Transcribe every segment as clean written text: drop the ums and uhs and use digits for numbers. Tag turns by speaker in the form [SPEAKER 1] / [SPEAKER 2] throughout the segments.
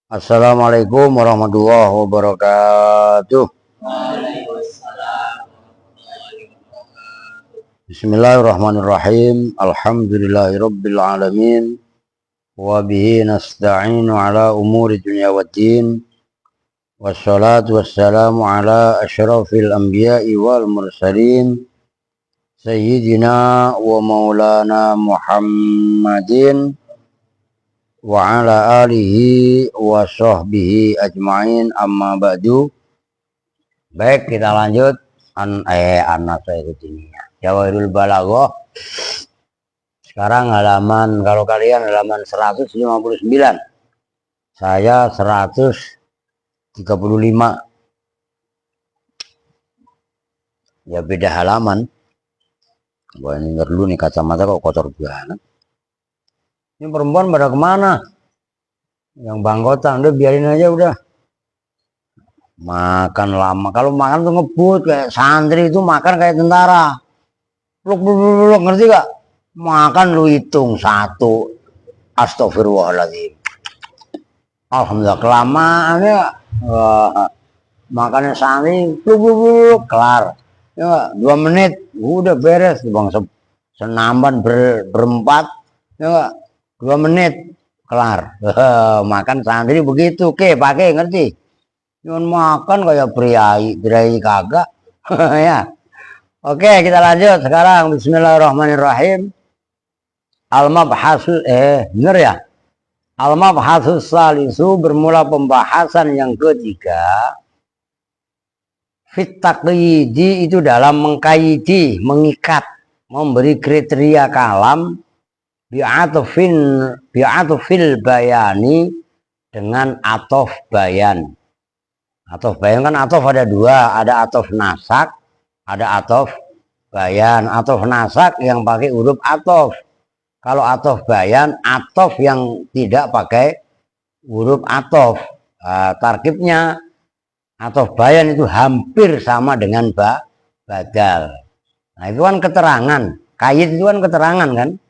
[SPEAKER 1] Assalamualaikum warahmatullahi wabarakatuh. Bismillahirrahmanirrahim. Alhamdulillahirabbil alamin. Wa bihi nasta'inu ala umuri dunya waddin. Wassalatu wassalamu ala asyrafil anbiya'i wal mursalin. Sayyidina wa maulana Muhammadin wa ala alihi wa sahbihi ajma'in, amma ba'du. Baik, kita lanjut anak saya ini Jawahirul Balaghah. Sekarang halaman, kalau kalian halaman 159, saya 135. Ya beda halaman. Wah, ini dulu nih kacamata kok kotor banget. Ini perempuan pada kemana? Yang bangkotan, udah biarin aja udah. Makan lama. Kalau makan tuh ngebut kayak santri, itu makan kayak tentara. Luk, ngerti gak? Makan lu hitung satu. Astagfirullahaladzim. Alhamdulillah kelamaan ya. Makannya santri, luk, kelar. Ya, 2 menit, udah beres. Bang senamban berempat, ya 2 menit kelar. Makan santri begitu, pakai ngerti? Cuman makan kayak priai kagak. Ya. Oke, kita lanjut sekarang. Bismillahirrahmanirrahim. Al-mabhasul bener ya? Al-mabhasus salisu, bermula pembahasan yang ketiga. Fit taqyidi, itu dalam mengkaidi, mengikat, memberi kriteria kalam. Bi'atufil bayani, dengan atof bayan. Atof bayan kan atof ada 2, ada atof nasak, ada atof bayan. Atof nasak yang pakai huruf atof. Kalau atof bayan, atof yang tidak pakai huruf atof. Tarkibnya atof bayan itu hampir sama dengan badal. Nah, itu kan keterangan. Kayit itu kan keterangan kan.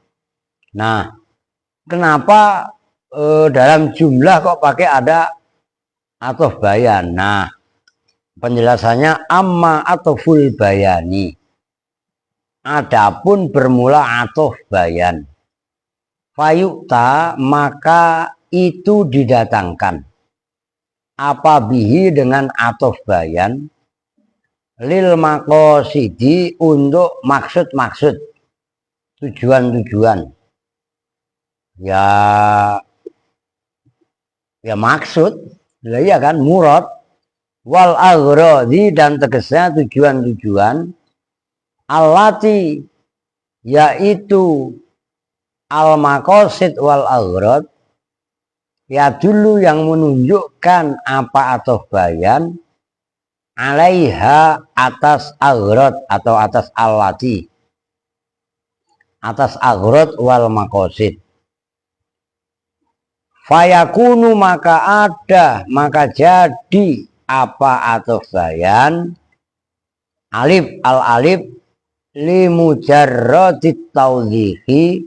[SPEAKER 1] Nah, kenapa dalam jumlah kok pakai ada atof bayan? Nah, penjelasannya amma atoful bayani. Adapun bermula atof bayan, fayukta, maka itu didatangkan. Apa bihi, dengan atof bayan, lil maqosidi, untuk maksud-maksud, tujuan-tujuan. Ya maksud, ya kan, murad, wal aghradi, dan tegasnya tujuan-tujuan, allati, yaitu al maqasid wal aghrad, ya dulu yang menunjukkan apa atof bayan, alaiha, atas aghrad atau atas allati, atas aghrad wal maqasid. Fayakunu, maka jadi apa atof bayan, alif, al alif, li mujarradit tawdhihi,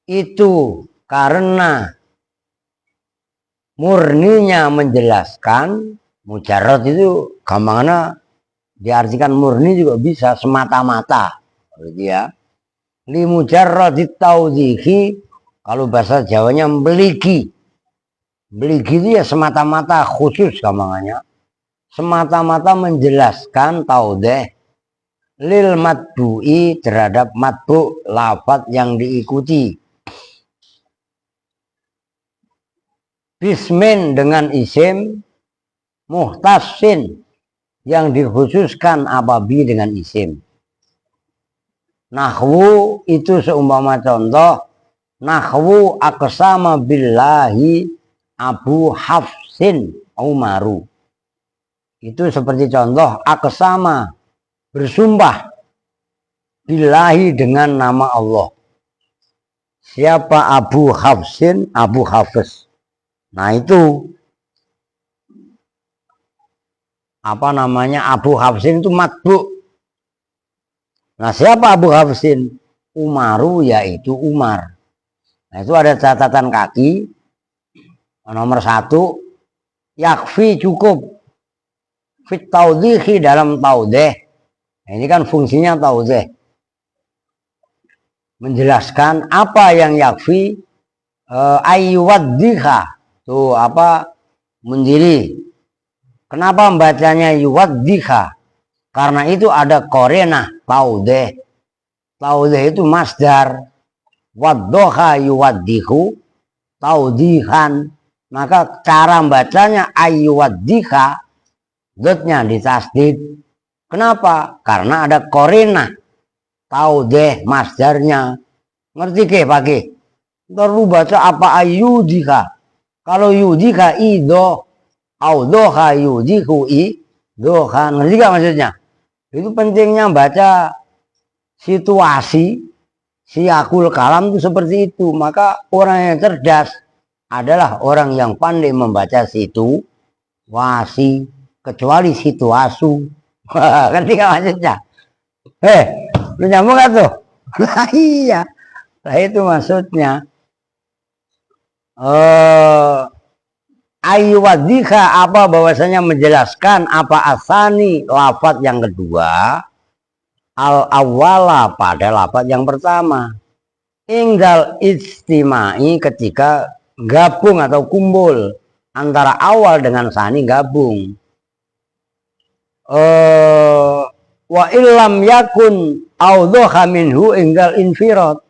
[SPEAKER 1] itu karena murninya menjelaskan. Mujarrad itu gampangnya diartikan murni juga bisa, semata-mata gitu ya. Li mujarradit tawdhihi, kalau bahasa Jawanya beligi. Beligi itu ya semata-mata, khusus gampangnya. Semata-mata menjelaskan taudeh lil matbu'i, terhadap matbu', lafaz yang diikuti. Bismin, dengan isim, muhtasin, yang dikhususkan ababi dengan isim. Nahwu, itu seumpama contoh, nahwu aqsama billahi Abu Hafsin Umaru. Itu seperti contoh aqsama, bersumpah, billahi, dengan nama Allah. Siapa Abu Hafsin? Abu Hafiz. Nah, itu apa namanya, Abu Hafsin itu matbu'. Nah, siapa Abu Hafsin? Umaru, yaitu Umar. Nah, itu ada catatan kaki. Nomor 1, yakfi cukup, fit taudhihi dalam taudhih. Nah, ini kan fungsinya taudhih, menjelaskan apa yang yakfi, ayyuwaddiha tuh apa, mendiri. Kenapa membacanya yuwaddiha? Karena itu ada korena taudhih. Taudhih itu masdar, waddoha yuwaddihu taudhihan. Maka cara bacanya ayyuwaddiha, dotnya ditasdid. Kenapa? Karena ada korena taudhih masdarnya. Ngerti ke pagi? Ntar lu baca apa ayyudika. Kalau yudika ido, audoha yudiku idoha. Ngerti gak maksudnya? Itu pentingnya baca situasi, siakul kalam itu seperti itu. Maka orang yang cerdas adalah orang yang pandai membaca situasi, kecuali situasi. Ngerti gak maksudnya? Lu nyambung gak tuh? Lah iya. Nah itu maksudnya. Ayyuwadika apa bahwasanya menjelaskan apa asani lafaz yang kedua, al awala pada lafaz yang pertama. Ingdal istimai ketika gabung atau kumpul antara awal dengan sani gabung. Wa illam yakun audhoha minhu ingdal infirad.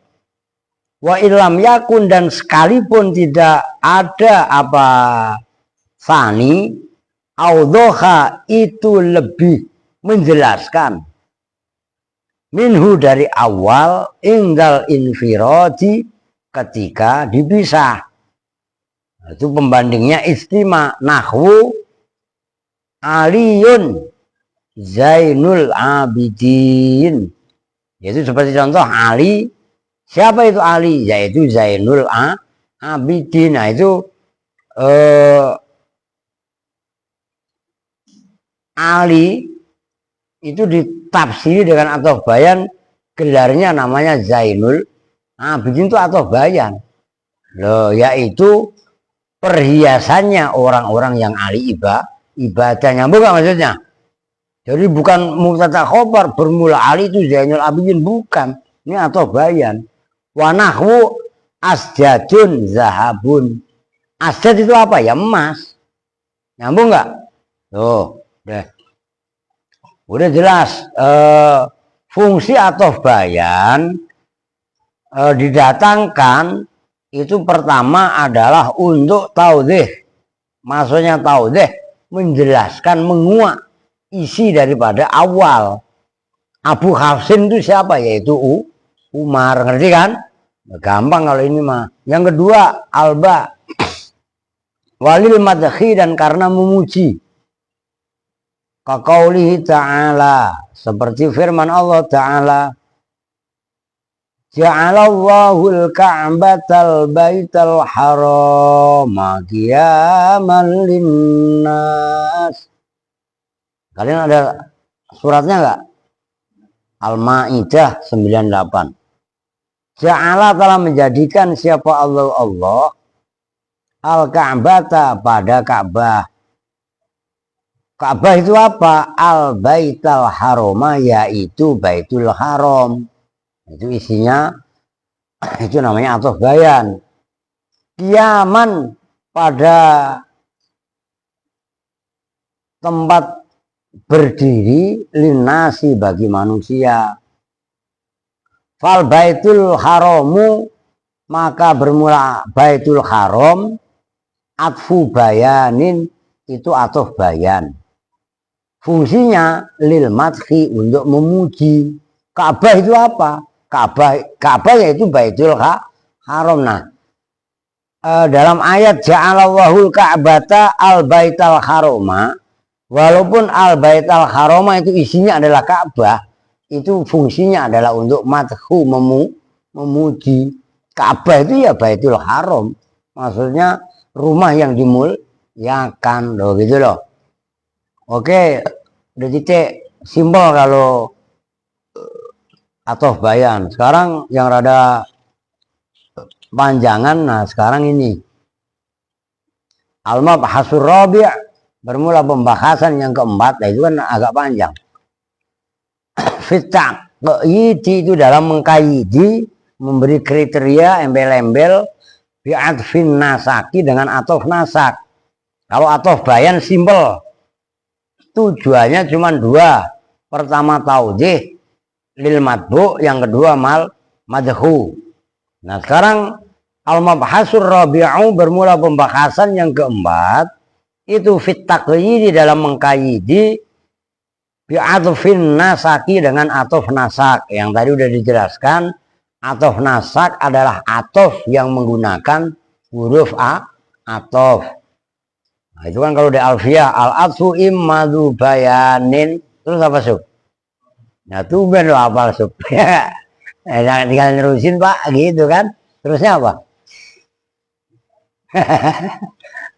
[SPEAKER 1] Wa illam yakun dan sekalipun tidak ada apa sani, audhoha itu lebih menjelaskan minhu dari awal ingdal infiradi ketika dipisah. Itu pembandingnya istima, nahwu Aliyun Zainul Abidin. Yaitu seperti contoh Ali. Siapa itu Ali? Yaitu Zainul Abidin. Nah itu Ali itu ditafsiri dengan atof bayan, gelarnya namanya Zainul Abidin itu atof bayan. Loh, yaitu perhiasannya orang-orang yang Ali ibadah. Nyambung gak maksudnya? Jadi bukan mubtada khobar bermula Ali itu Zainul Abidin, bukan. Ini atof bayan. Wa nahwu asjadun zahabun. Asjad itu apa? Ya emas. Nyambung nggak? Tuh, udah jelas. Fungsi atof bayan didatangkan itu pertama adalah untuk taudhih. Maksudnya taudhih menjelaskan, menguak isi daripada awal. Abu Hafsin itu siapa? Yaitu Umar. Ngerti kan? Gampang kalau ini mah. Yang kedua, alba walil madhi dan karena memuji. Kaqaulihi ta'ala, seperti firman Allah Ta'ala, Ja'alallahul ka'batal baital harama qiyaman linnas. Kalian ada suratnya enggak? Al-Maidah 98. Ja'ala telah menjadikan siapa Allah al-Ka'bata pada Ka'bah. Ka'bah itu apa? Al-Baital Haroma, yaitu Baitul Haram. Itu isinya, itu namanya atof bayan. Qiyaman pada tempat berdiri, linasi bagi manusia. Fal baitul haramu, maka bermula baitul haram, atfu bayanin itu atof bayan. Fungsinya lil madhi, untuk memuji. Ka'bah itu apa? Ka'bah yaitu baitul haram. Nah, dalam ayat ja'alallahul ka'bata al baital harama, walaupun al baital harama itu isinya adalah Ka'bah, itu fungsinya adalah untuk madhu, memuji. Ka'bah itu ya Baitul Haram, maksudnya rumah yang dimuliakan loh, gitu loh. Oke, udah titik simpel kalau atof bayan. Sekarang yang rada panjangan, nah sekarang ini Al-mabhasur rabi' bermula pembahasan yang keempat, nah itu kan agak panjang. Fit-taqyidi itu dalam mengkaidi, memberi kriteria embel-embel bi'atfin nasaki dengan atof nasak. Kalau atof bayan simpel, tujuannya cuma dua. Pertama taujih lil matbu, yang kedua madhu. Nah sekarang al-mabhasur rabi'u bermula pembahasan yang keempat, itu fit taqyidi dalam mengkaidi bi'atfin nasaki dengan atof nasak. Yang tadi udah dijelaskan, atof nasak adalah atof yang menggunakan huruf atof. Nah, itu kan kalau di alfiyah al-atfu immadu bayanin, terus apa sub? Nah tuh ben lo hafal sub. Tinggal nerusin Pak gitu kan. Terusnya apa?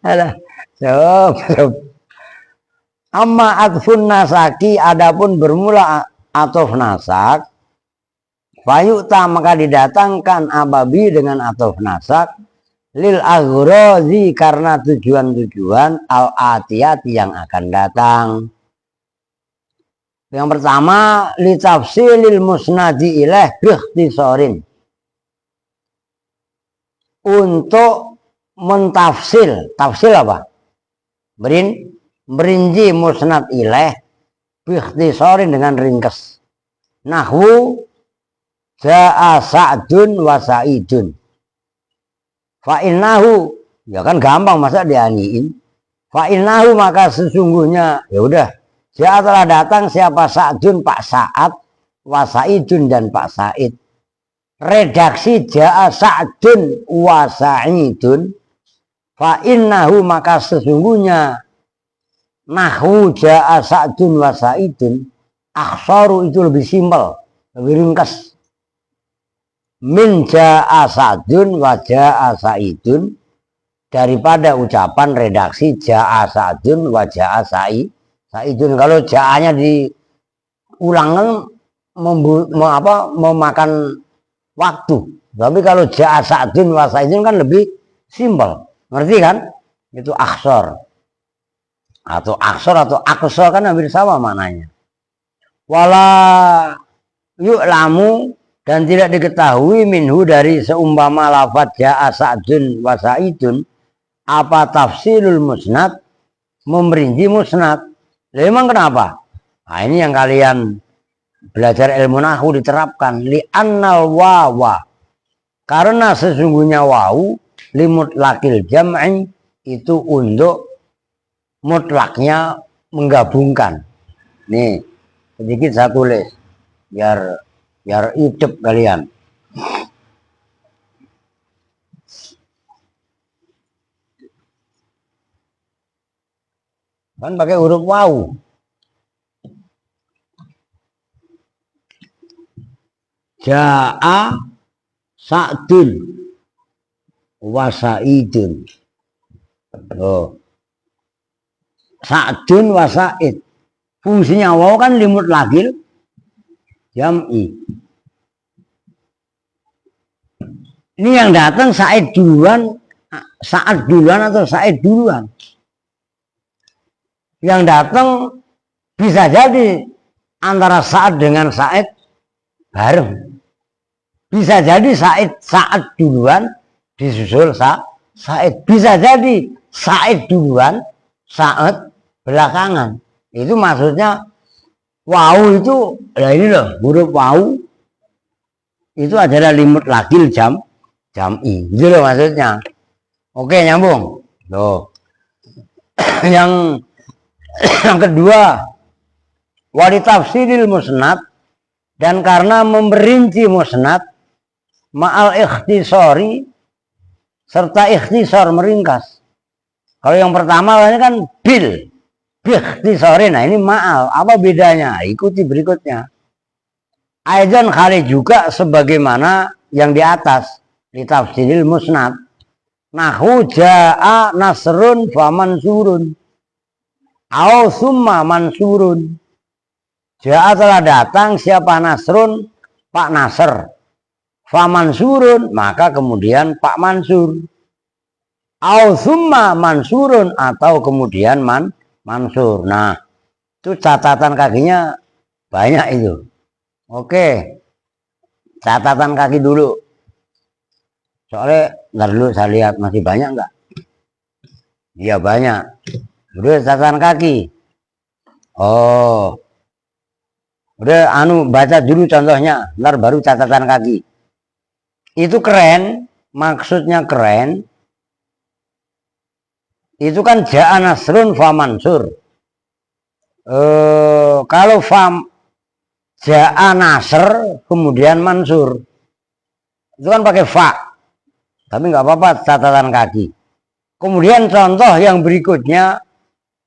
[SPEAKER 1] Alah, sub. Amma atfun nasaki, adapun bermula atof nasak, fayu'ta maka didatangkan ababi dengan atof nasak lil aghrazi karena tujuan-tujuan al-atiyati yang akan datang. Yang pertama li tafsilil musnadi ilaih biikhtisarin, untuk mentafsil. Tafsil apa? Merinci musnad ilaih biikhtisarin dengan ringkas. Nahwu ja'a Sa'dun wa Sa'idun. Fa'innahu, ya kan gampang masa dianiin. Fa'innahu maka sesungguhnya, ya udah, ja'a telah datang siapa Sa'dun Pak Sa'ad, wa Sa'idun dan Pak Sa'id. Redaksi ja'a Sa'dun wa Sa'idun, fa'innahu maka sesungguhnya nahwu ja'a Sa'dun wa Sa'idun akhsaru itu lebih simpel, lebih ringkas. Min ja'a Sa'dun wa ja'a Sa'idun, daripada ucapan redaksi ja'a Sa'dun wa ja'a Sa'idun. Kalau ja'anya diulang memakan waktu. Tapi kalau ja'a Sa'dun wa Sa'idun kan lebih simpel. Ngerti kan? Itu aksor. Atau aksor atau aksor kan hampir sama maknanya. Wala yu'lamu, dan tidak diketahui minhu dari seumpama lafadz ja'a Sa'dun wa Sa'idun apa tafsilul musnad, memperinci musnad. Memang kenapa? Nah ini yang kalian belajar ilmu nahwu diterapkan. Li'annal wawa, karena sesungguhnya wawu limutlaqil jam'i, itu untuk mutlaknya menggabungkan. Nih sedikit saya tulis biar hidup kalian. Kan pakai huruf wawu. Ja'a Sa'dun wa Sa'idun. Oh. Sa'dun wa Sa'id. Fungsinya wawu kan limutlaqil jam'i. Ini yang datang Sa'id duluan, Sa'ad duluan atau Sa'id duluan. Yang datang bisa jadi antara Sa'ad dengan Sa'id bareng. Bisa jadi Sa'ad duluan disusul Sa'id. Bisa jadi Sa'id duluan, Sa'ad belakangan. Itu maksudnya wawu itu, nah ini loh, huruf wawu itu adalah limutlaqil jam'i. Itu loh maksudnya. Oke, nyambung. Loh. yang kedua, wali tafsiril musnad, dan karena memperinci musnad ma'al ikhtisari, serta ikhtisar meringkas. Kalau yang pertama ini kan bil ikhtisari, nah ini ma'al. Apa bedanya? Ikuti berikutnya. Aidan kali juga sebagaimana yang di atas di tafsiril musnad. Nahu ja'a nasrun fa mansurun au summa mansurun. Ja'a telah datang siapa Nasrun, Pak Nasr. Fa mansurun, maka kemudian Pak Mansur. au summa mansurun, atau kemudian mansur. Nah, itu catatan kakinya banyak itu. Oke, catatan kaki dulu. Soalnya ntar dulu saya lihat masih banyak nggak? Iya banyak. Udah catatan kaki. Oh, udah baca dulu contohnya, ntar baru catatan kaki. Itu keren, maksudnya keren. Itu kan ja'a nasrun fa mansur. Kalau ja'a nasr kemudian mansur, itu kan pakai fa, tapi nggak apa-apa catatan kaki. Kemudian contoh yang berikutnya,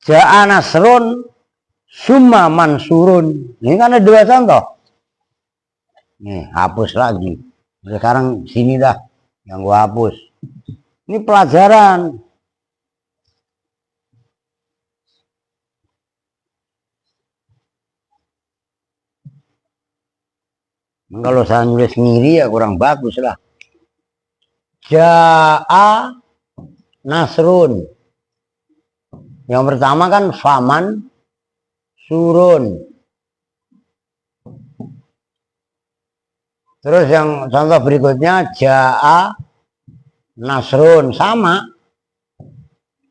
[SPEAKER 1] ja'a nasrun summa mansurun. Ini kan ada dua contoh. Nih, hapus lagi. Sekarang sini dah yang gua hapus. Ini pelajaran. Kalau saya nulis sendiri ya kurang bagus lah. Ja'a nasrun. Yang pertama kan faman surun. Terus yang contoh berikutnya ja'a nasrun, sama.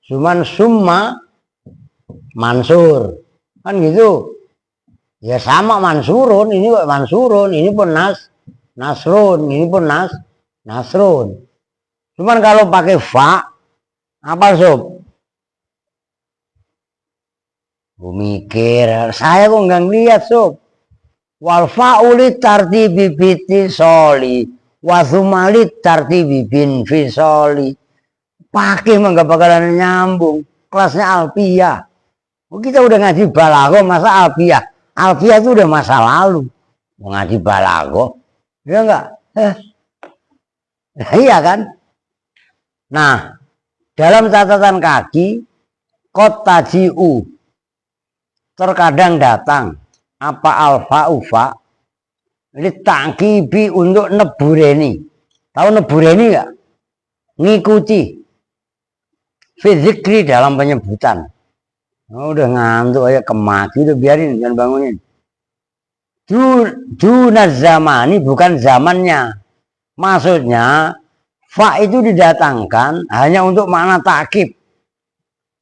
[SPEAKER 1] Cuman summa mansur. Kan gitu. Ya sama mansurun, ini mansurun, ini pun nasrun, ini pun nasrun. Cuman kalau pakai fa, apa sob? Gue mikir, saya kok nggak ngeliat sob. Wal fa'ulit tartibi biti soli, wasumalit tartibi bin fisoli. Pakai mah nggak bakalan nyambung. Kelasnya alfiyah. Kita udah ngaji balaghah, masa alfiyah? Alfiyah itu udah masa lalu. Mau ngaji balaghah, ya enggak? Iya kan? Nah, dalam catatan kaki, kota jiu terkadang datang apa alfa ufa litangkibi untuk nebureni. Tahu nebureni enggak? Ngikuti fizikri dalam penyebutan. Oh, udah ngantuk aja kemaki, udah biarin, jangan bangunin. Dunaz zamani, bukan zamannya. Maksudnya fa itu didatangkan hanya untuk makna takkib,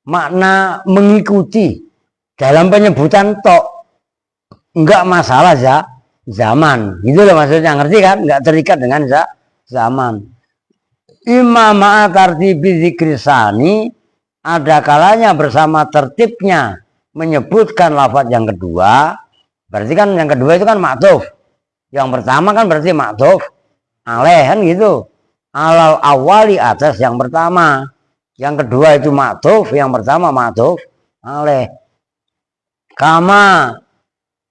[SPEAKER 1] makna mengikuti dalam penyebutan tok, enggak masalah zaman. Gitu loh maksudnya, ngerti kan? Enggak terikat dengan zaman. Imma ma'a tartibi zikrisani, ada kalanya bersama tertibnya menyebutkan lafaz yang kedua. Berarti kan yang kedua itu kan ma'tuf. Yang pertama kan berarti ma'tuf alaih, kan gitu. Alal awali, atas yang pertama. Yang kedua itu ma'tuf, yang pertama ma'tuf alaih. Kama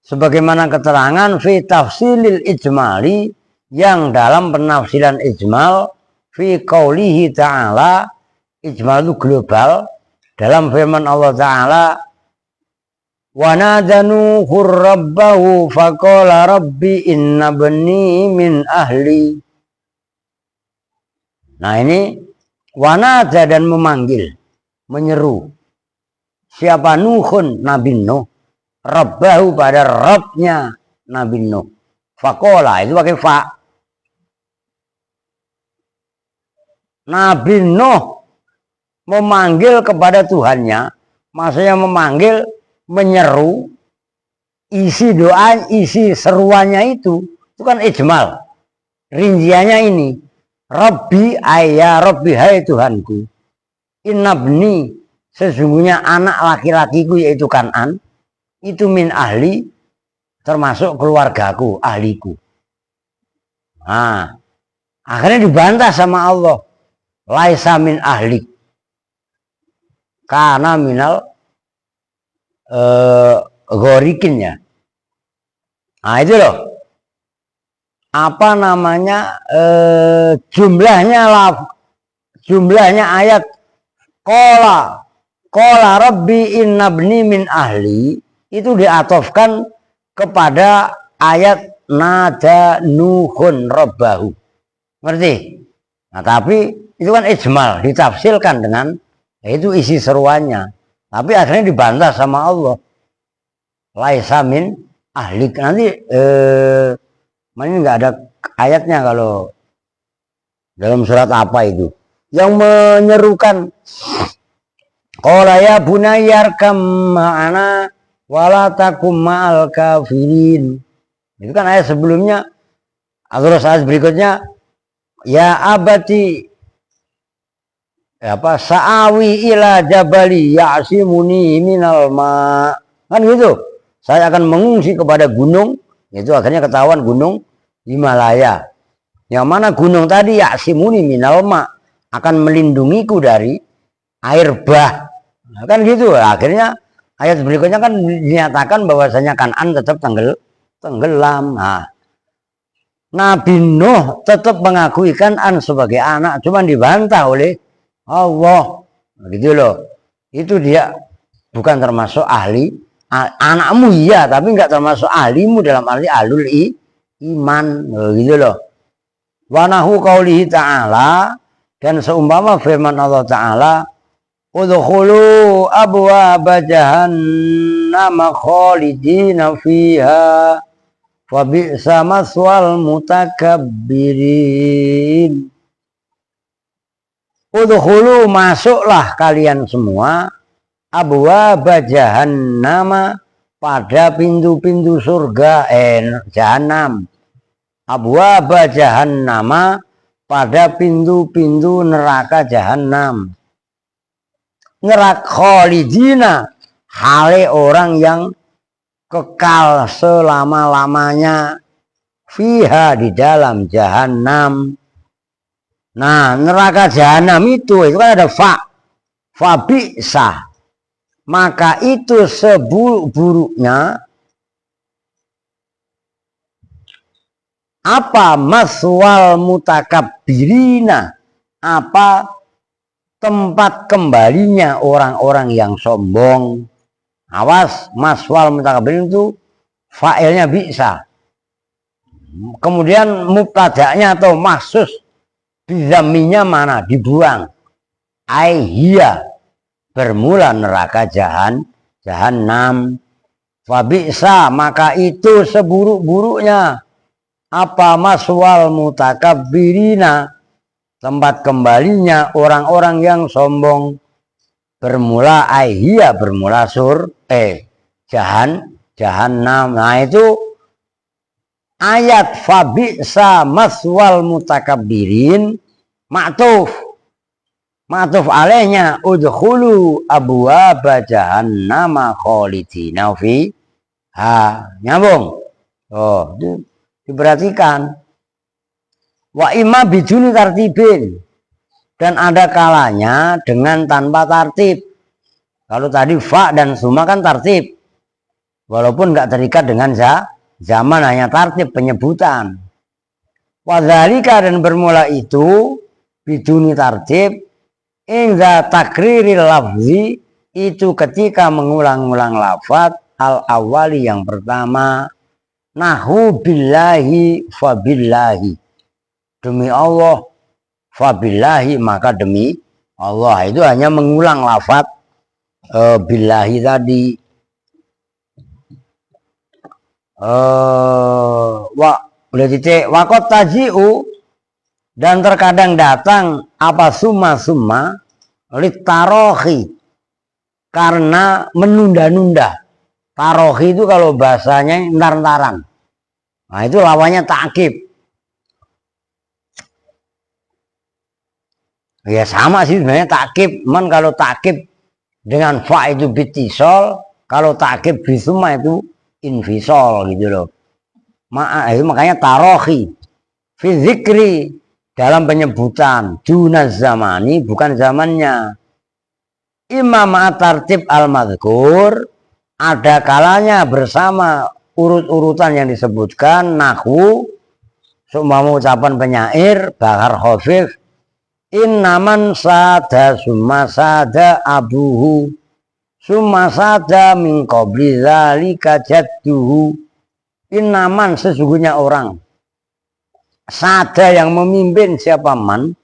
[SPEAKER 1] sebagaimana keterangan fi tafsilil ijmali, yang dalam penafsiran ijmal fi qaulihi ta'ala. Ijmal itu global. Dalam firman Allah Ta'ala, wa nadanu rabbahu faqala rabbi inna bani min ahli. Nah ini wanada, dan memanggil, menyeru. Siapa? Nuhun, Nabi Nuh. Rabbahu, pada Rabbnya Nabi Nuh. Faqala, itu pakai fa. Nabi Nuh memanggil kepada Tuhannya, maksudnya memanggil, menyeru. Isi doa, isi seruannya itu kan ijmal. Rinciannya ini, Rabbi ayya Rabbi, hai Tuhanku, innabni, sesungguhnya anak laki-lakiku yaitu Kan'an, itu min ahli, termasuk keluargaku, ahliku. Nah, akhirnya dibantah sama Allah, laisa min ahli, karena minal gorikinnya. Nah itu loh, apa namanya, jumlahnya ayat Qala Rabbi innabni min ahli, itu diatofkan kepada ayat nada Nuhun Rabbahu. Ngerti? Nah, tapi itu kan ijmal, ditafsirkan dengan itu isi seruannya. Tapi akhirnya dibantah sama Allah. Laisa min ahlik. Nanti ini nggak ada ayatnya kalau dalam surat apa itu yang menyerukan qala ya bunayyarkam ma'ana wala takum ma'al kafirin. Itu kan ayat sebelumnya. Terus ayat berikutnya ya abati apa sa'awi ila jabali ya'simuni minal ma. Kan gitu. Saya akan mengungsi kepada gunung, itu akhirnya ketahuan gunung Himalaya. Yang mana gunung tadi ya'simuni minal ma, akan melindungiku dari air bah. Nah, kan gitu. Akhirnya ayat berikutnya kan dinyatakan bahwasanya Kan'an tetap tenggelam. Nah, Nabi Nuh tetap mengakui Kan'an sebagai anak, cuma dibantah oleh Allah. Gitu loh. Itu dia bukan termasuk ahli. Anakmu iya, tapi nggak termasuk ahlimu dalam arti ahlul iman. Gitu loh. Wa nahu qaulihi ta'ala, dan seumpama firman Allah Ta'ala, udkhulu abwaaba jahannam khalidina fiha wa bi'sa maswal mutakabbirin. Udkhulu, masuklah kalian semua, abwaaba jahannam, pada pintu-pintu surga jahannam. Abwaaba jahannama, pada pintu-pintu neraka jahannam. Neraka khalidina, hale orang yang kekal selama-lamanya, fiha, di dalam jahannam. Nah, neraka jahannam itu kan ada fa bi'sa, maka itu seburuk-buruknya apa maswal mutakabbirina, apa tempat kembalinya orang-orang yang sombong. Awas, maswal mutakabbirin itu fa'ilnya bisa. Kemudian mubtada'nya atau maksus bizaminya mana? Dibuang. Aihia, bermula neraka jahannam. Fa bi'sa, maka itu seburuk-buruknya apa maswal mutakabbirina, tempat kembalinya orang-orang yang sombong. Bermula aihia, bermula jahannam. Nah, itu ayat fa bi'sa maswal mutakabbirin ma'tuf alaihnya udkhulu abwaaba jahannama khalidina fiha. Nyambung. Oh, itu diperhatikan. Wa imma biduni tartibin, dan ada kalanya dengan tanpa tartib. Kalau tadi fa dan summa kan tartib, walaupun nggak terikat dengan zaman, hanya tartib penyebutan. Wadzalika, dan bermula itu biduni tartib, ingza takriril lafzi, itu ketika mengulang-ulang lafaz al awali yang pertama, nahu billahi fabillahi, demi Allah, fabillahi, maka demi Allah. Itu hanya mengulang lafaz billahi tadi. Wakot taji'u, dan terkadang datang apa summa litarohi, karena menunda-nunda. Tarohi itu kalau bahasanya ntar-ntaran. Nah, itu lawannya ta'kib. Ya sama sih sebenarnya ta'kib, cuman kalau ta'kib dengan fa itu bitisol, kalau ta'kib bisuma itu infisol gitu loh. Makanya tarohi fi zikri, dalam penyebutan, dunaz zamani, bukan zamannya. Imam tartib al-madhkur, ada kalanya bersama urut-urutan yang disebutkan, nahwu, seumpama ucapan penyair, bahar khafif, innaman sada summa sada abuhu summa sada min qabli zalika jadduhu. Innaman, sesungguhnya orang, sada yang memimpin, siapa man,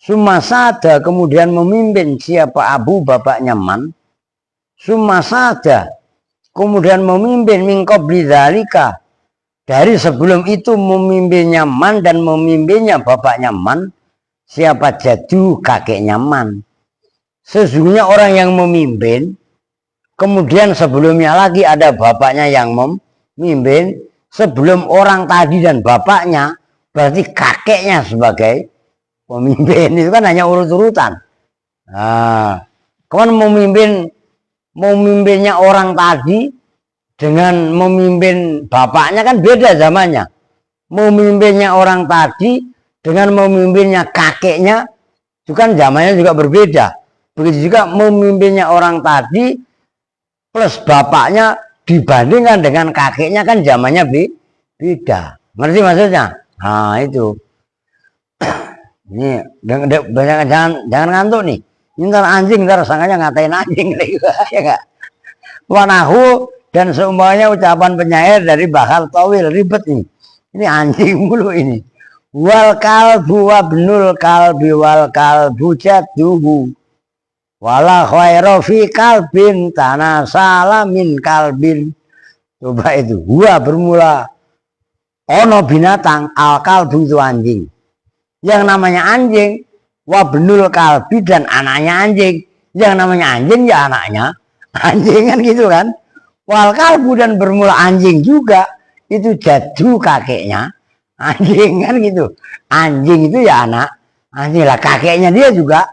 [SPEAKER 1] Sumasada kemudian memimpin siapa Abu bapaknya Man. Sumasada kemudian memimpin mingkobli dzalika dari sebelum itu memimpinnya Man dan memimpinnya bapaknya Man. Siapa Jadu kakeknya Man. Sesungguhnya orang yang memimpin, kemudian sebelumnya lagi ada bapaknya yang memimpin, sebelum orang tadi dan bapaknya, berarti kakeknya sebagai pemimpin. Itu kan hanya urut-urutan. Nah, kemudian memimpinnya orang tadi dengan memimpin bapaknya kan beda zamannya. Memimpinnya orang tadi dengan memimpinnya kakeknya itu kan zamannya juga berbeda. Begitu juga memimpinnya orang tadi plus bapaknya dibandingkan dengan kakeknya kan zamannya beda. Ngerti maksudnya? Nah itu. Ini jangan ngantuk nih. Ini ntar anjing, ntar sangkanya ngatain anjing. Ya enggak? Wanahu dan seumpamanya ucapan penyair dari Bahar Tawil, ribet nih. Ini anjing mulu ini. Wal kalbu wabnul kalbi wal kalbu jatuhu wala khairu fi kalbin tanah salamin kalbin. Coba itu. Gua bermula ono binatang, al kalbu itu anjing. Yang namanya anjing, wabnul kalbi dan anaknya anjing. Yang namanya anjing ya anaknya anjing kan gitu kan. Wal kalbu dan bermula anjing juga itu jadu kakeknya anjing kan gitu. Anjing itu ya anak anjing lah, kakeknya dia juga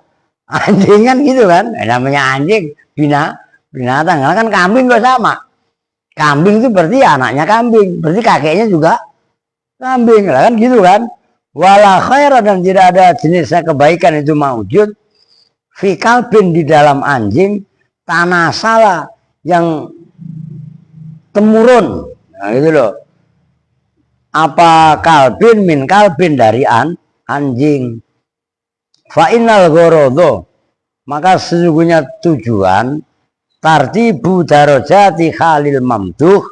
[SPEAKER 1] anjing kan gitu kan. Namanya anjing binatang kan. Kambing juga sama. Kambing itu berarti ya anaknya kambing, berarti kakeknya juga kambing lah kan gitu kan. Wala khaira dan tidak ada jenisnya kebaikan itu maujud fi kalbin di dalam anjing tanah salah yang temurun. Nah gitu loh. Apa kalbin min kalbin dari anjing. Fa innal ghorodo maka sesungguhnya tujuan tartibu darajati khalil mamduh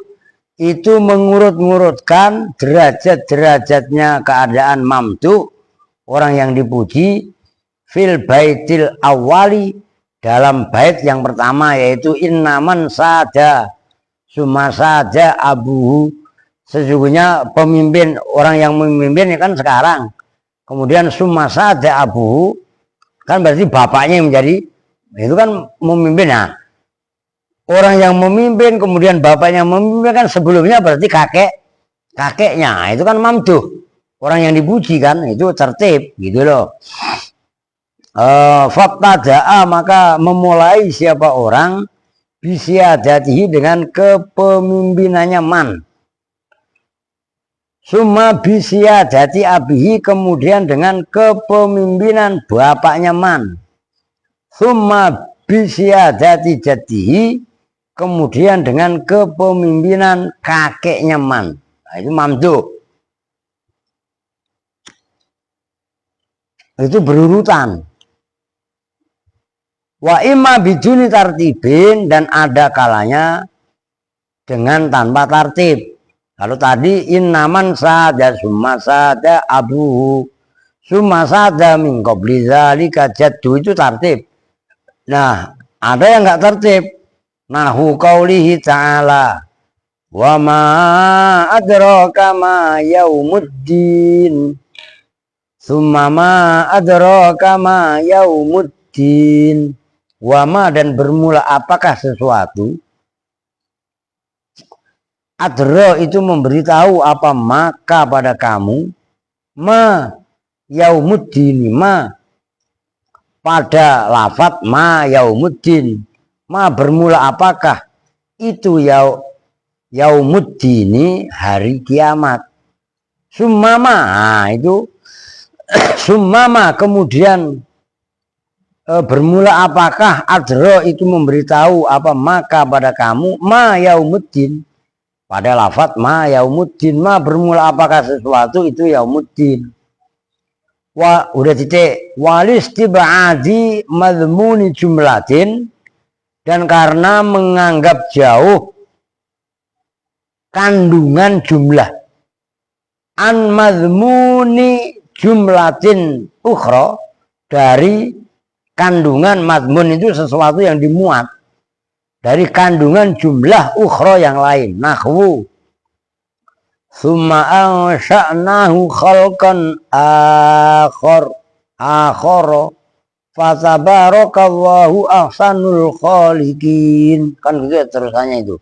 [SPEAKER 1] itu mengurut-ngurutkan derajat-derajatnya keadaan mamduh orang yang dipuji fil baitil awali dalam bait yang pertama yaitu innaman sada summa sada abuhu. Sesungguhnya pemimpin orang yang memimpin kan sekarang. Kemudian summa sada abuhu kan berarti bapaknya yang menjadi itu kan memimpin. Nah, orang yang memimpin kemudian bapaknya memimpin kan sebelumnya berarti kakeknya. Itu kan mamduh. Orang yang dipuji kan itu tertib gitu loh. Faktadaa maka memulai siapa orang bisyadatihi dengan kepemimpinannya Man. Summa bisyadati abihi kemudian dengan kepemimpinan bapaknya Man. Summa bisyadati jadihi kemudian dengan kepemimpinan kakeknya Man. Nah, itu mamduh. Itu berurutan. Wa imma biduni tartibin dan ada kalanya dengan tanpa tartib. Kalau tadi innaman sada summa sada abuhu summa sada min qabli dzalika jaddu itu tartib. Nah, ada yang enggak tertib. Nahu qaulihi ta'ala wa ma adraka ma yaumuddin. Summa ma adraka ma yaumuddin. Wa ma dan bermula apakah sesuatu. Adra itu memberitahu apa maka pada kamu. Ma yaumuddin ma pada lafat ma yaumuddin. Ma bermula apakah itu yaumuddini hari kiamat. Summama nah, itu summama kemudian bermula apakah adra itu memberitahu apa maka pada kamu ma yaumuddin. Pada lafat ma yaumuddin ma bermula apakah sesuatu itu yaumuddin. Udah titik walistibadi madmuni jumlatin dan karena menganggap jauh kandungan jumlah an madmuni jumlatin ukhra dari kandungan madmun itu sesuatu yang dimuat dari kandungan jumlah ukhra yang lain. Nahwu summa ansha'nahu khalqan akhara fatabarakallahu ahsanul khaliqin. Kan gitu ya terusannya itu.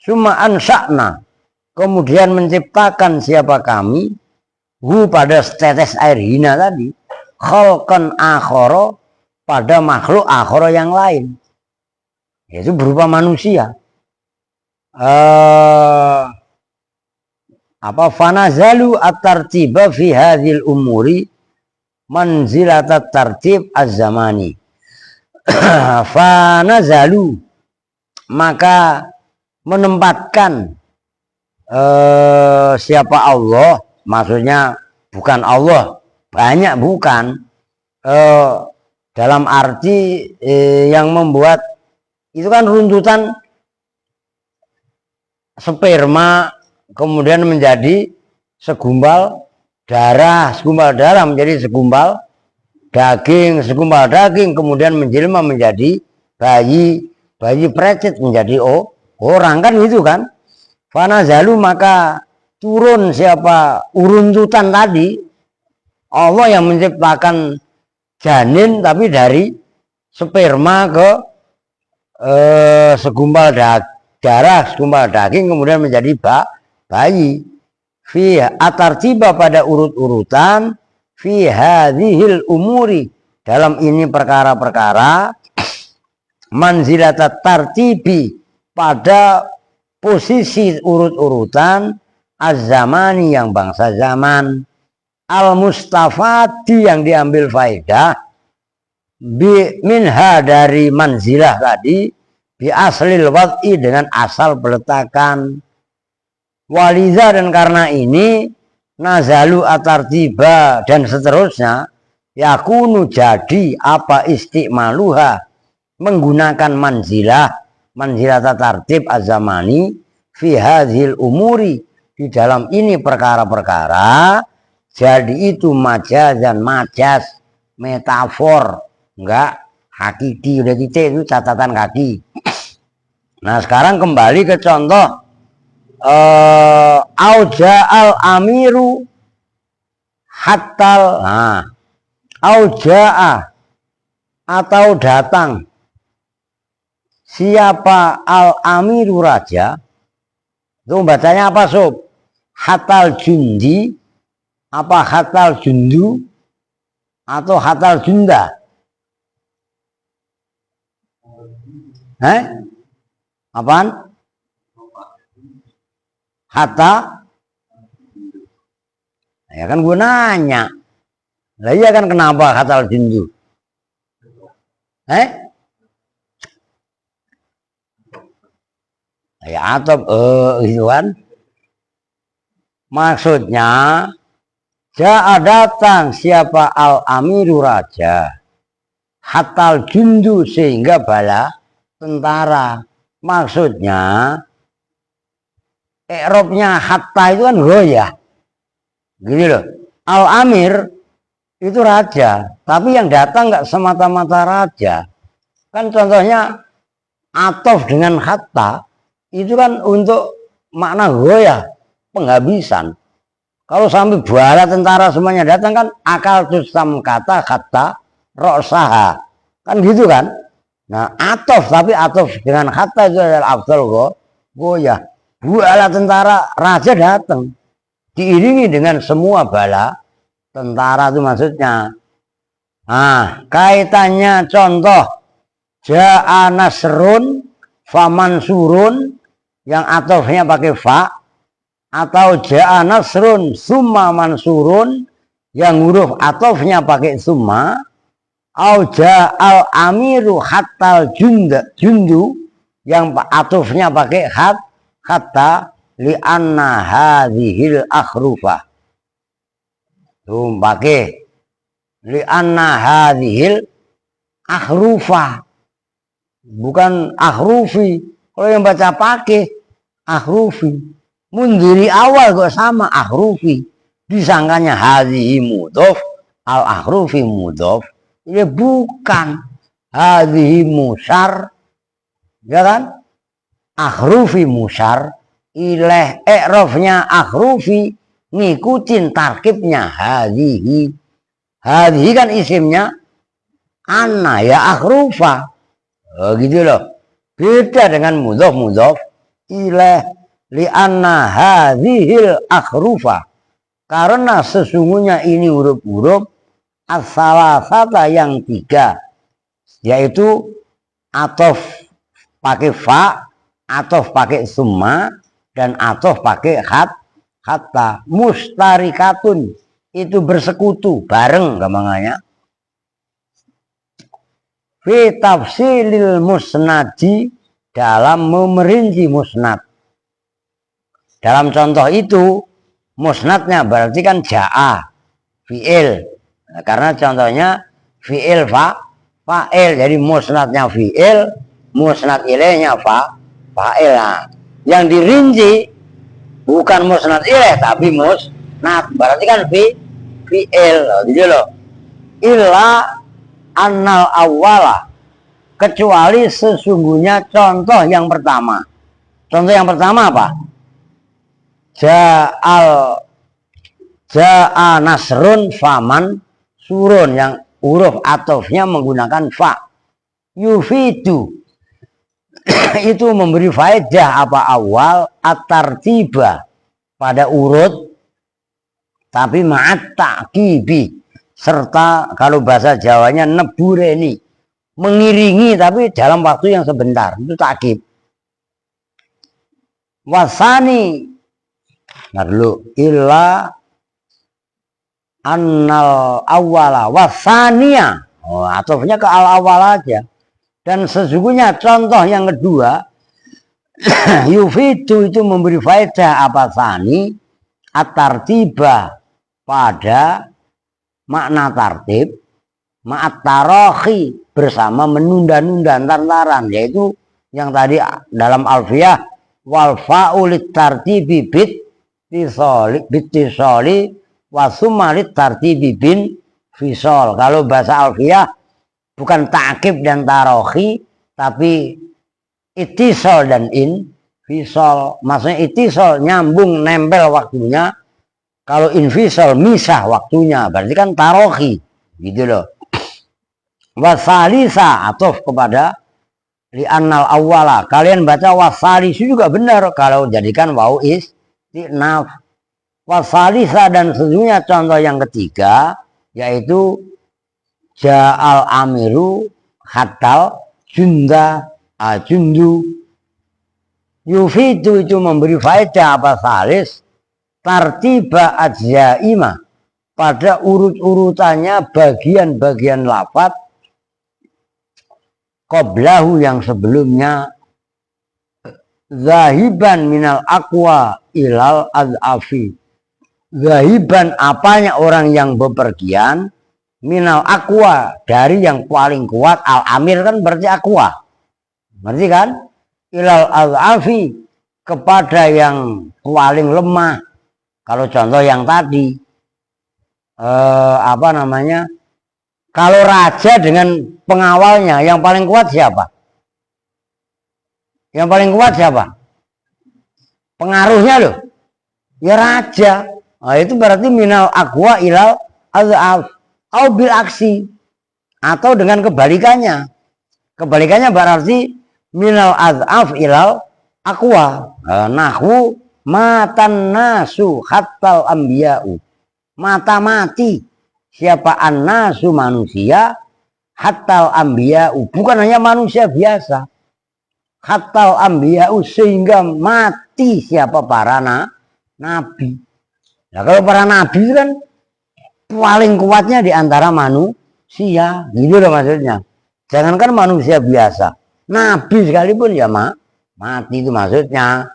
[SPEAKER 1] Summa ansha'na, kemudian menciptakan siapa kami hu pada setetes air hina tadi, khalqan akhara pada makhluk akhara yang lain, yaitu berupa manusia. Fanazalu at-tartiba fi hadhil umuri manzilat at-tartib az-zamani. Fanazalu, maka menempatkan siapa Allah, maksudnya bukan Allah banyak, bukan dalam arti yang membuat itu kan runtutan sperma kemudian menjadi segumpal darah menjadi segumpal daging kemudian menjelma menjadi bayi precet menjadi orang, kan gitu kan. Fanazalu, maka turun siapa uruntutan tadi, Allah yang menciptakan janin tapi dari sperma ke segumpal darah, segumpal daging kemudian menjadi bayi. Fi atartiba, pada urut-urutan, fi hadhil umuri, dalam ini perkara-perkara, manzilatat tartibi, pada posisi urut-urutan, az-zamani, yang bangsa zaman, al-mustafadi, yang diambil faedah, minha, dari manzilah tadi, bi aslil wad'i, dengan asal peletakan. Waliza, dan karena ini, nazalu atartiba, dan seterusnya, yakunu, jadi apa istiqmaluha, menggunakan manzilah tartib az-zamani fi hadhil umuri, di dalam ini perkara-perkara, jadi itu majazan, majaz, metafor, enggak hakiki. Udah titik itu catatan kaki. Nah sekarang kembali ke contoh auja'al amiru hatal. Nah, auja'a, atau datang siapa al-amiru, raja. Itu bacanya apa sob? Hatal jundi, apa hatal jundu, atau hatal junda? Apaan? Hatta? Ya kan gue nanya. Lah iya kan, kenapa hatal jundu? Ya atau itu kan maksudnya ja'a, datang siapa al-amiru, raja, hatal jundu, sehingga bala tentara. Maksudnya i'rabnya hatta itu kan goyah gini loh. Al-amir itu raja, tapi yang datang nggak semata-mata raja. Kan contohnya atof dengan hatta itu kan untuk makna goyah, penghabisan. Kalau sampai bala tentara semuanya datang, kan akal tusam kata hatta roksaha, kan gitu kan. Nah atof, tapi atof dengan hatta itu adalah afdal goyah. Bala tentara raja datang diiringi dengan semua bala tentara, itu maksudnya. Nah kaitannya contoh ja'a nasrun famansurun, yang atofnya pakai fa, atau ja'a nasrun summa mansurun, yang huruf atofnya pakai summa, au ja'al amiru hatal jundu, yang atofnya pakai hatta, li'anna hadhil akhrufah. Tuh pakai li'anna hadhil akhrufah, bukan akhrufi. Kalau yang baca pakai akhrufi, mundiri awal kok sama akhrufi, disangkanya hadhihi mudhof, al akhrufi mudhof. Ya bukan. Hadhihi musyar, ya kan? Akhrufi musyar, ileh i'rafnya akhrufi ngikutin tarkibnya hadhihi. Hadhihi kan isimnya anna ya akhrufa. Oh, gitu loh. Beda dengan mudhof ileh li anna hadhil akhrufa. Karena sesungguhnya ini huruf-huruf as-salasata yang 3, yaitu atof pakai fa, atof pakai summa, dan atof pakai hatta. Mustarikatun itu bersekutu bareng gampangannya. Fi tafsilil musnadi, dalam memerinci musnad. Dalam contoh itu musnadnya berarti kan ja'a fi'il, karena contohnya fi'il fa'il, jadi musnadnya fi'il, musnad ilaihnya fa'il. Nah, yang dirinci bukan musnad ilaih tapi musnad, berarti kan fi'il gitu loh. Illa annal awwala, kecuali sesungguhnya contoh yang pertama. Contoh yang pertama apa? Ja'a nasrun faman surun, yang huruf atofnya menggunakan fa. Yufidu itu memberi faedah apa awal, at-tartiba pada urut, tapi ma'at ta'kibi, serta kalau bahasa Jawanya nebureni, mengiringi tapi dalam waktu yang sebentar, itu ta'kib. Wasani, nah dulu, illa annal awwala wasania, oh, atofnya ke al awal aja. Dan sesungguhnya contoh yang kedua, yufidu itu memberi faedah apa sani, at-tartiba pada makna tartib, ma'at tarohi bersama menunda-nunda antaran, yaitu yang tadi dalam alfiyah wal fa'ulit tartibi bitisoli wasumalit tartibi bin fisol. Kalau bahasa alfiyah bukan ta'kib dan tarohi, tapi itisol dan infisol. Maksudnya itisol nyambung nempel waktunya, kalau infisol misah waktunya, berarti kan tarohi gitu loh. Wasalisa atof kepada li'annal awwala, kalian baca wasalisu juga benar kalau jadikan wau istinaf. Wasalisa, dan sesungguhnya contoh yang ketiga, yaitu ja'al amiru hatal junda jundu. Yufidu itu memberi faedah apa salis, tartiba ajzaima pada urut-urutannya bagian-bagian lafaz, qoblahu yang sebelumnya, zahiban minal aqwa ilal ad'afi, zahiban apanya orang yang bepergian, minal aqwa dari yang paling kuat, al amir kan berarti aqwa, berarti kan, ilal ad'afi kepada yang paling lemah. Kalau contoh yang tadi apa namanya, kalau raja dengan pengawalnya yang paling kuat siapa? Yang paling kuat siapa? Pengaruhnya loh, ya raja. Nah, itu berarti minal aqwa ilal ad'af, au bil aksi, atau dengan kebalikannya. Kebalikannya berarti minal ad'af ilal aqwa. Nahwu matan nasu hattal ambiya'u, mata mati siapa an-nasu manusia, hattal ambiya'u bukan hanya manusia biasa, hattal ambiya'u sehingga mati siapa para nabi. Nah, kalau para nabi kan paling kuatnya di antara manusia, gitu loh maksudnya. Jangankan manusia biasa, nabi sekalipun ya mati, itu maksudnya.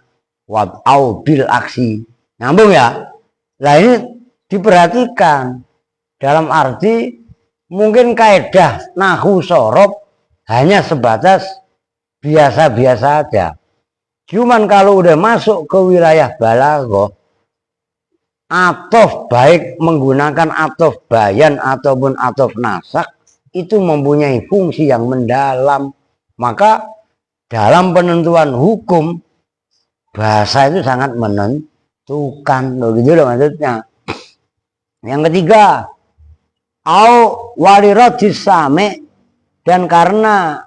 [SPEAKER 1] Wab'au bil aksi, nyambung ya. Nah ini diperhatikan dalam arti mungkin kaidah nahwu sorob hanya sebatas biasa-biasa aja. Cuman kalau udah masuk ke wilayah balaghah, atof baik menggunakan atof bayan ataupun atof nasak, itu mempunyai fungsi yang mendalam. Maka dalam penentuan hukum, bahasa itu sangat menentukan. Begitu loh maksudnya. Yang ketiga, au waliradis sami, dan karena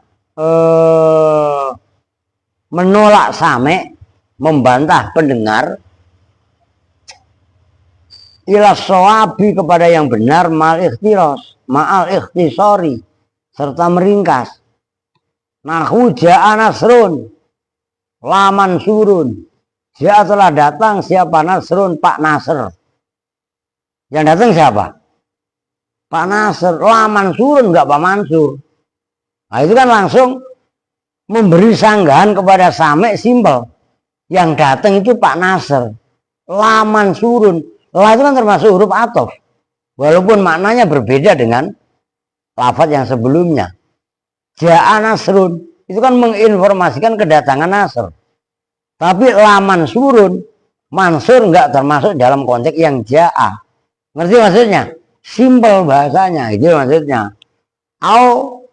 [SPEAKER 1] menolak sami, membantah pendengar, ila shawabi, kepada yang benar, ma'al ikhtisori, serta meringkas. Nahu ja'a nasrun la mansurun, ja'a telah datang siapa Nasrun, Pak Nasr. Yang datang siapa? Pak Nasr. La mansurun, enggak Pak Mansur. Nah itu kan langsung memberi sanggahan kepada sami, simpel. Yang datang itu Pak Nasr. La mansurun, la itu kan termasuk huruf athof, walaupun maknanya berbeda dengan lafaz yang sebelumnya. Ja'a Nasrun itu kan menginformasikan kedatangan Nasr. Tapi la mansurun, Mansur enggak termasuk dalam konteks yang ja'a. Ngerti maksudnya? Simpel bahasanya, itu maksudnya. Au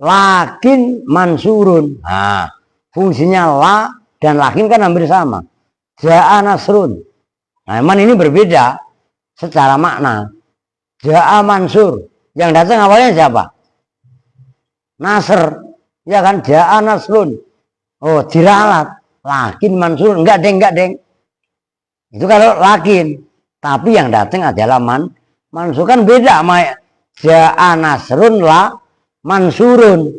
[SPEAKER 1] lakin mansurun. Nah, fungsinya la dan lakin kan hampir sama. Ja'a Nasrun. Nah, emang ini berbeda secara makna. Ja'a Mansur, yang datang awalnya siapa? Nasr, ya kan? Ja'a Nasrun. Oh, diralat. Lakin Mansur, enggak deng. Itu kalau lakin. Tapi yang datang adalah Mansur, kan beda sama Ja'a Nasrun la Mansurun.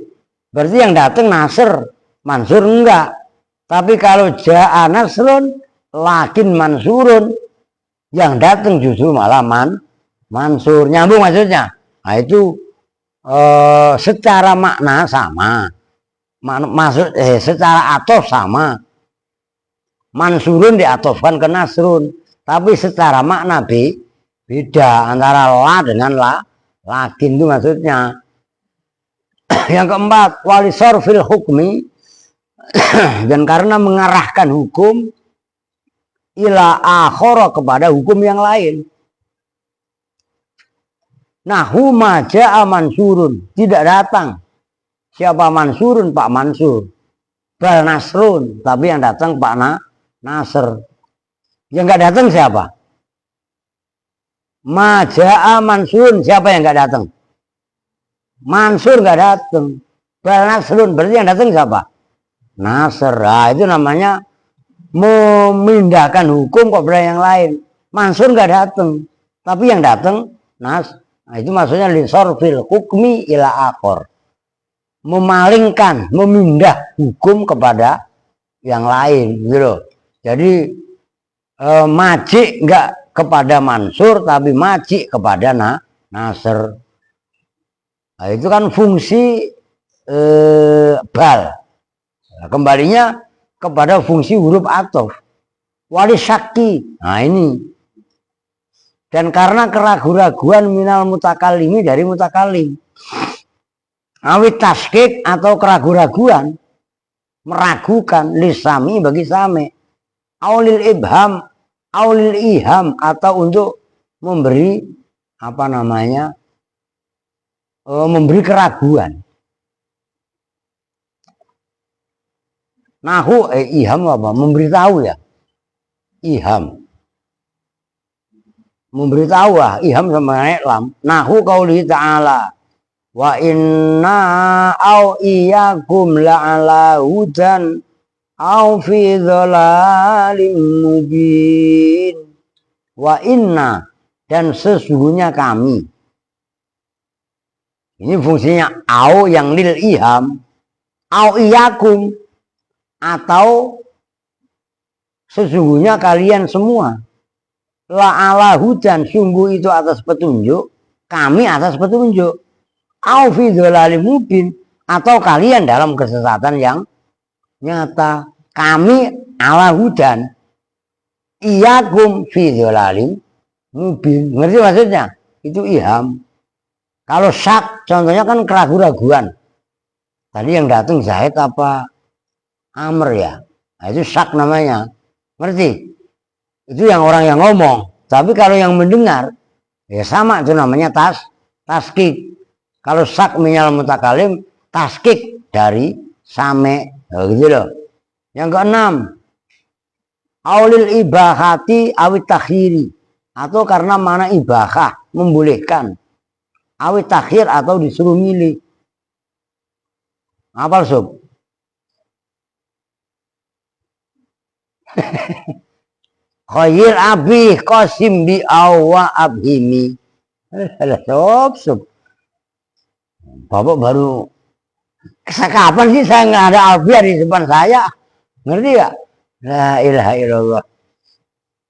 [SPEAKER 1] Berarti yang datang Nasr, Mansur enggak. Tapi kalau Ja'a Nasrun lakin Mansurun, yang datang justru malah Mansur. Nyambung maksudnya? Nah itu secara makna sama, secara athof sama. Mansurun diatofkan ke Nasrun, tapi secara makna beda antara la dengan lakin, itu maksudnya. Yang keempat, walisorfil hukmi, dan karena mengarahkan hukum ila akhara, kepada hukum yang lain. Nah, huma ja'a Mansurun, tidak datang siapa Mansurun, Pak Mansur. Bal Nasrun, tapi yang datang Pak Nasr. Yang enggak datang siapa? Ma ja'a Mansurun, siapa yang enggak datang? Mansur enggak datang. Bal Nasrun, berarti yang datang siapa? Nasr. Nah, itu namanya memindahkan hukum kepada yang lain. Mansur enggak datang, tapi yang datang Nasr. Nah, itu maksudnya lisorfil hukmi ila akhor, memalingkan, memindah hukum kepada yang lain, gitu loh. Jadi majik enggak kepada Mansur, tapi majik kepada Nasr. Nah, itu kan fungsi bal. Nah, kembalinya kepada fungsi huruf athof. Wali syaki. Nah ini. Dan karena keraguan-raguan minal mutakalimi, dari mutakalim. Awit taskik, atau keraguan-raguan, meragukan, lisami, bagi sami. Aulil ibham, aulil iham, atau untuk memberi memberi keraguan. Nahu iham apa? Memberitahu ya. Iham. Memberitahu lah, iham sama iklam. Nahu qauli ta'ala, wa inna au iyyakum la'ala hudan au fi dhalalim mubin. Wa inna, dan sesungguhnya kami. Ini fungsinya au yang lil iham. Au iyyakum, atau sesungguhnya kalian semua. La'ala hudan, sungguh itu atas petunjuk, kami atas petunjuk. Au fi dhalalim mubin, atau kalian dalam kesesatan yang nyata. Kami ala hudan, iyyakum fi dhalalim mubin. Ngerti maksudnya? Itu iham. Kalau syak, contohnya kan keraguan-raguan. Tadi yang datang Zaid apa Amr ya? Nah, itu syak namanya. Ngerti? Itu yang orang yang ngomong. Tapi kalau yang mendengar, ya sama, itu namanya taskik. Kalau sak minal mutakalim, taskik dari same, gitu loh. Yang keenam, aulil ibahati awit takhiri, atau karena mana ibahah membolehkan, awit takhir atau disuruh milih. Apa sob? Khair abi qasim bi awa abhimi. Sob. Bapak baru kapan sih saya nggak ada alfiah di depan saya, ngerti gak? La ilaha illallah.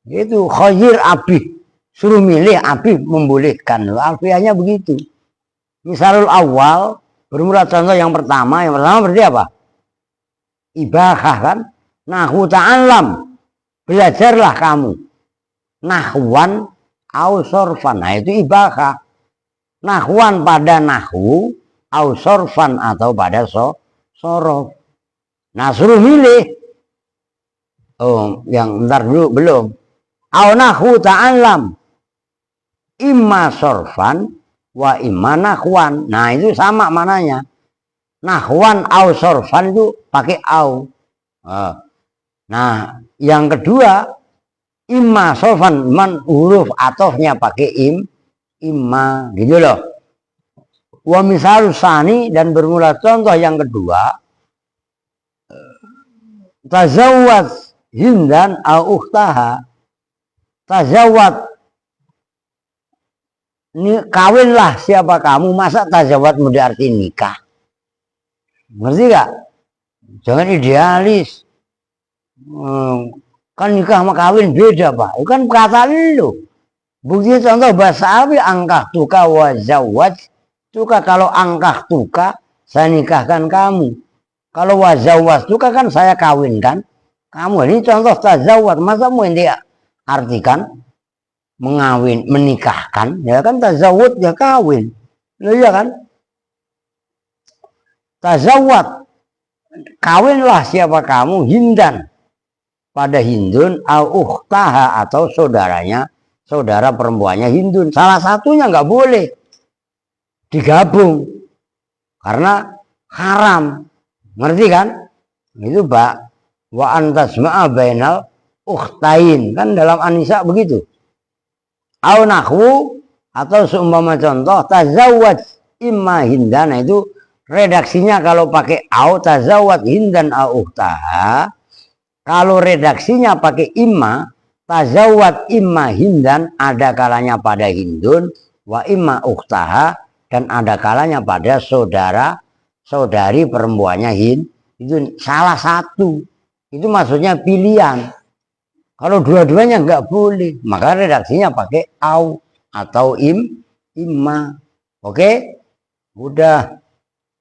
[SPEAKER 1] Itu khair abi, suruh milih abi membolehkan. Alfiahnya begitu. Misalul awal bermula contoh yang pertama berarti apa? Ibahah kan? Nahwu ta'allam, belajarlah kamu. Nahwan au sorfan, nah itu ibahah. Nahwan pada nahwu, au sorfan atau pada sorof. Nah suruh milih. Oh, yang bentar dulu belum. Au nahwu ta'allam, imma sorfan wa imma nahwan. Nah itu sama mananya. Nahwan au sorfan itu pakai au. Nah yang kedua, imma sorfan, man huruf atofnya pakai imma, gitu loh. Wa misal sani, dan bermula contoh yang kedua, tazawwad hindan au ukhtaha. Tazawwad, ini kawinlah siapa kamu, masa tazawwad mudah arti nikah? Ngerti gak? Jangan idealis. Kan nikah sama kawin beda, Pak. Itu kan kata lu. Bukti contoh bahasa Arabi, angkah tuka wa zawwaj tuka. Kalau angkah tuka, saya nikahkan kamu. Kalau wa zawwaj tuka kan saya kawinkan kamu. Ini contoh tazawwad. Masa mau ini artikan mengawin, menikahkan? Ya kan tazawwud ya kawin. Iya kan? Tazawwad, kawinlah siapa kamu, hindan pada hindun, au ukhtaha atau saudaranya, saudara perempuannya hindun. Salah satunya nggak boleh digabung karena haram, ngerti kan? Itu Pak, wa antasma'a bainal ukhtain, kan dalam An-Nisa begitu. Au nahwu, atau seumpama contoh tazawwaj imma hindan. Nah itu redaksinya kalau pakai au, tazawwad hindan au ukhtaha. Kalau redaksinya pakai imma, tazawwad imma hindan, ada kalanya pada hindun, wa imma ukhtaha, dan ada kalanya pada saudari perempuannya itu salah satu. Itu maksudnya pilihan. Kalau dua-duanya nggak boleh, maka redaksinya pakai au atau imma. Oke? Udah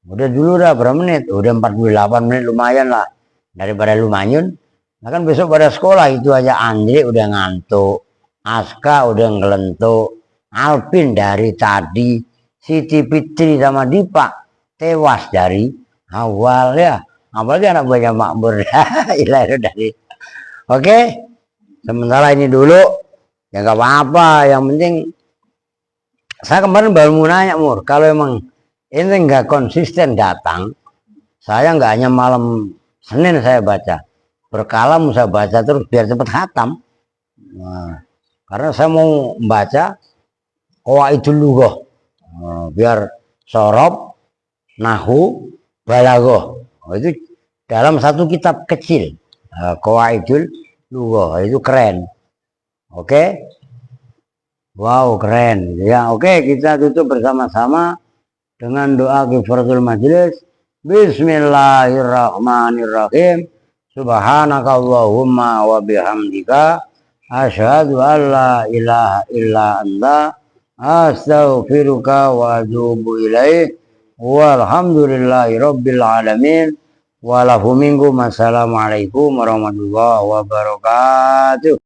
[SPEAKER 1] dulu dah berapa menit? Udah 48 menit, lumayan lah. Daripada lumayan. Nah kan besok pada sekolah itu aja. Andre udah ngantuk, Aska udah ngelentuk, Alvin dari tadi, Siti Fitri sama Dipa tewas dari awal ya. Apalagi anak buahnya Makmur. Dari. Oke, sementara ini dulu ya nggak apa-apa. Yang penting saya kemarin baru mau nanya Mur, kalau emang ini nggak konsisten datang, saya nggak hanya malam Senin saya baca, berkala saya baca terus biar cepat khatam. Nah, karena saya mau membaca qawaidul lughah, biar sorob, nahu, balaghah. Itu dalam satu kitab kecil, qawaidul lughah, itu keren. Oke? Wow, keren ya. Oke, kita tutup bersama-sama dengan doa kifaratul majelis. Bismillahirrahmanirrahim. Subhanakallahumma wa bihamdika asyhadu an la ilaha illa anta astaghfiruka wa atubu ilaih. Walhamdulillahi rabbil alamin. Walahu minkum. Assalamualaikum warahmatullahi wabarakatuh.